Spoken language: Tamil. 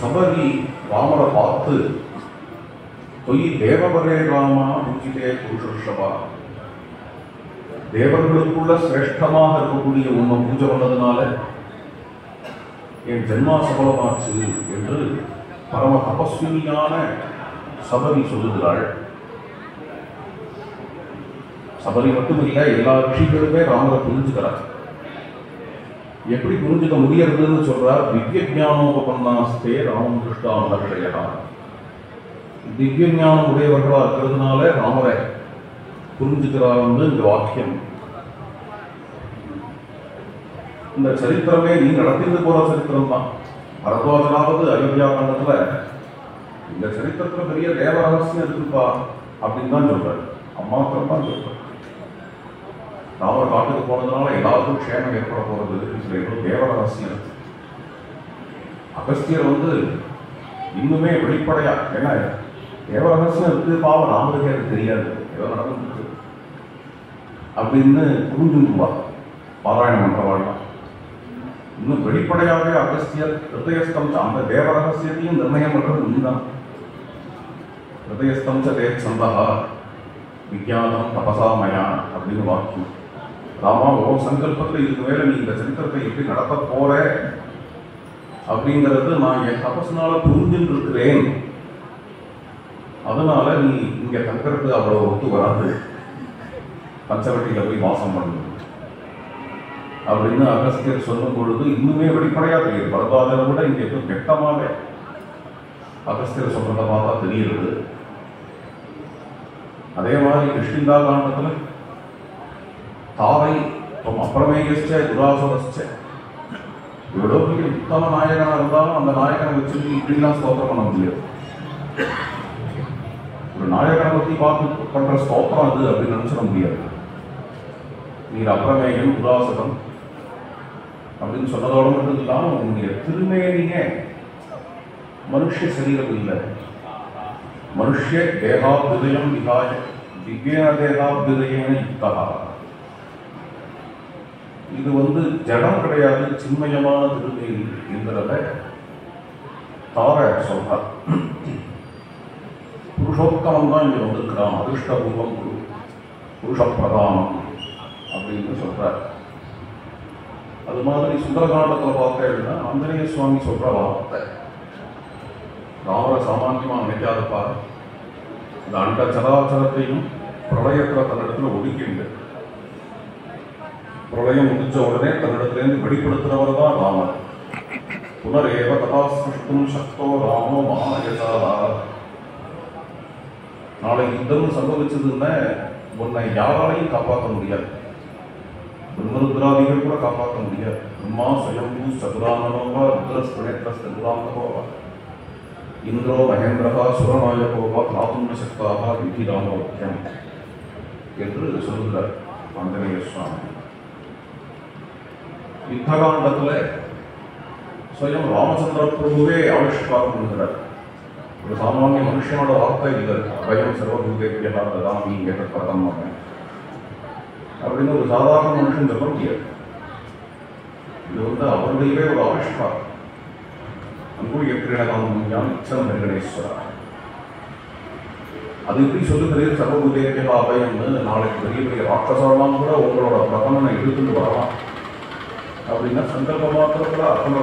சபரி ராமரை பார்த்து தொய் தேவவரே ராமா பூஜிதே புருஷர்ஷபா, தேவர்களுக்குள்ள சிரேஷ்டமாக இருக்கக்கூடிய உண்மை பூஜை பண்ணதுனால என் ஜென்மா சபலமாச்சு என்று பரம தபஸ்வினியான சபரி சொல்லுகிறாள். சபரி மட்டுமில்லை, எல்லா ரிஷிகளுமே ராமரை புரிஞ்சுக்கிறார். எப்படி புரிஞ்சுக்க முடியறதுன்னு சொல்றார். திவ்ய ஞானோபன்னாஸ்தே ராமம் திருஷ்டாமதர்ஷயா, திவ்ய ஞானம் உடையவர்களா இருக்கிறதுனால ராமரை புரிஞ்சுக்கிறார் இந்த வாக்கியம். இந்த சரித்திரமே நீ நடத்திட்டு போற சரித்திரம் தான். பரத்வாஜனாவது அயோத்தியா காண்டத்துல இந்த சரித்திரத்துல பெரிய தேவ ரகசியம் இருக்குப்பா அப்படின்னு தான் சொல்றாரு. அம்மாத்திரம் தான் சொல்றாரு. ராமர் காட்டுக்கு போனதுனால எல்லாருக்கும் க்ஷேமம் ஏற்பட போறது தேவ ரகசியம் இருக்கு. அகஸ்தியர் இன்னுமே வெளிப்படையா ஏன்னா தேவ ரகசியம் இருக்கு, பாவம் ராமருக்கு எனக்கு தெரியாது ஏதோ நடந்துருக்கு அப்படின்னு புரிஞ்சுக்குவா பாராயணம் பண்றவாழ்லாம். இன்னும் வெளிப்படையாகவே அகஸ்தியர் ஹிருதயஸ்தம் அந்த தேவ ரகசியத்தையும் நிர்ணயம் பண்றது உண்மைதான். ஹிருதயஸ்தம் தே சந்தா விஜயானம் தபசாமயா அப்படின்னு வாக்கியம். ராமா உன் சங்கல்பத்தில் இதுக்கு மேல நீ இந்த சரித்திரத்தை எப்படி நடத்த போற அப்படிங்கிறது நான் என் தபஸ்னால புரிஞ்சுட்டு இருக்கிறேன். அதனால நீ இங்க தங்கறது அவ்வளவு ஒத்து வராது, பஞ்சவட்டியில போய் வாசம் பண்ணு அப்படின்னு அகஸ்தியர் சொல்லும் பொழுது இன்னுமே வெளிப்படையா தெரியுது. பரத்வாஜனை விட இங்க எப்போ வெட்டமாக அகஸ்தியர் சொல்றதை பார்த்தா தெரியுது. அதே மாதிரி கிருஷ்ணிந்தா காண்டத்துல தாரை அப்புறமேயச்ச துராசுரஸ்ச, எவ்வளவு பெரிய உத்தம நாயகனா இருந்தாலும் அந்த நாயகனை வச்சு இப்படிலாம் ஸ்தோத்திரம் பண்ண முடியாது. ஒரு நாயகனை பத்தி பார்த்து பண்ற ஸ்தோத்திரம் அது அப்படின்னு நினைச்சிட முடியாது. நீர் அப்புறமேயம் துராசுரம் அப்படின்னு சொன்னதோட மட்டும் இல்லாம உங்களுடைய திருமேனிய மனுஷ சரீரம் இல்லை, மனுஷ தேகாபிதயம் விகாய திவ்ய தேகாபிதயன யுக்தா. இது ஜடம் கிடையாது, சின்மயமான திருமேனி என்கிறத தார சொல்றார். புருஷோத்தமம் தான் இங்க வந்திருக்கிறான், அதிருஷ்டபூர்வம் புருஷ பிரதானம் அப்படின்னு சொல்றார். அது மாதிரி சுந்தரகாண்டத்தில் பார்த்தேன்னா ஆஞ்சநேய சுவாமி சொல்ற வார்த்தை ராமரை சாமான்யமா நினைக்காதப்பா, இந்த அண்ட சராச்சரத்தையும் பிரளயத்தில் தன்னிடத்துல ஒதுக்கிண்டு பிரளயம் முடிஞ்ச உடனே தன்னிடத்திலேருந்து வெளிப்படுத்துறவர் தான் ராமர். புனரேவ ததா சிருஷ்டும் சக்தோ ராமோ மகாயசாரா. நாளை யுத்தம் சம்பவிச்சதுன்னா உன்னை யாராலையும் காப்பாற்ற முடியாது, பிரம்மருத்ராதிகள் கூட காப்பாற்ற முடியாது. பிரம்மா ஸ்வயம்பூ சதுரானனோவா ருத்ரஸ்பிரேத்ரஸ்துராமனோவா இந்திரோ மகேந்திரகா சுரநாயகோவா பிராதும் சக்தாக விதிராமோக்கியம் என்று சொல்கிறார் ஆஞ்சநேய சுவாமி. யுத்தகாண்டத்துல ஸ்வயம் ராமச்சந்திர பிரபுவே ஆவிஷ்காரம் பண்ணுகிறார். ஒரு சாமானிய மனுஷனோட வார்த்தை இல்லை, பயம் சர்வபூதேபியதான் நீங்க பிரதம் அப்படின்னு ஒரு சாதாரண மனுஷன் சொல்ல முடியாது. இது அவருடையவே ஒரு ஆவிஷ்காரம். அங்குழியத்திரிடம் வெங்கடேஸ்வரா அது எப்படி சொல்லுகிறீர் சர்வபூதேபியா அபயம்னு. நாளைக்கு பெரிய பெரிய ராட்சசெல்லாம் கூட உங்களோட பிரதமனை எடுத்துட்டு வரலாம் அப்படின்னா சங்கல்ப மாத்திரத்துல அத்தனை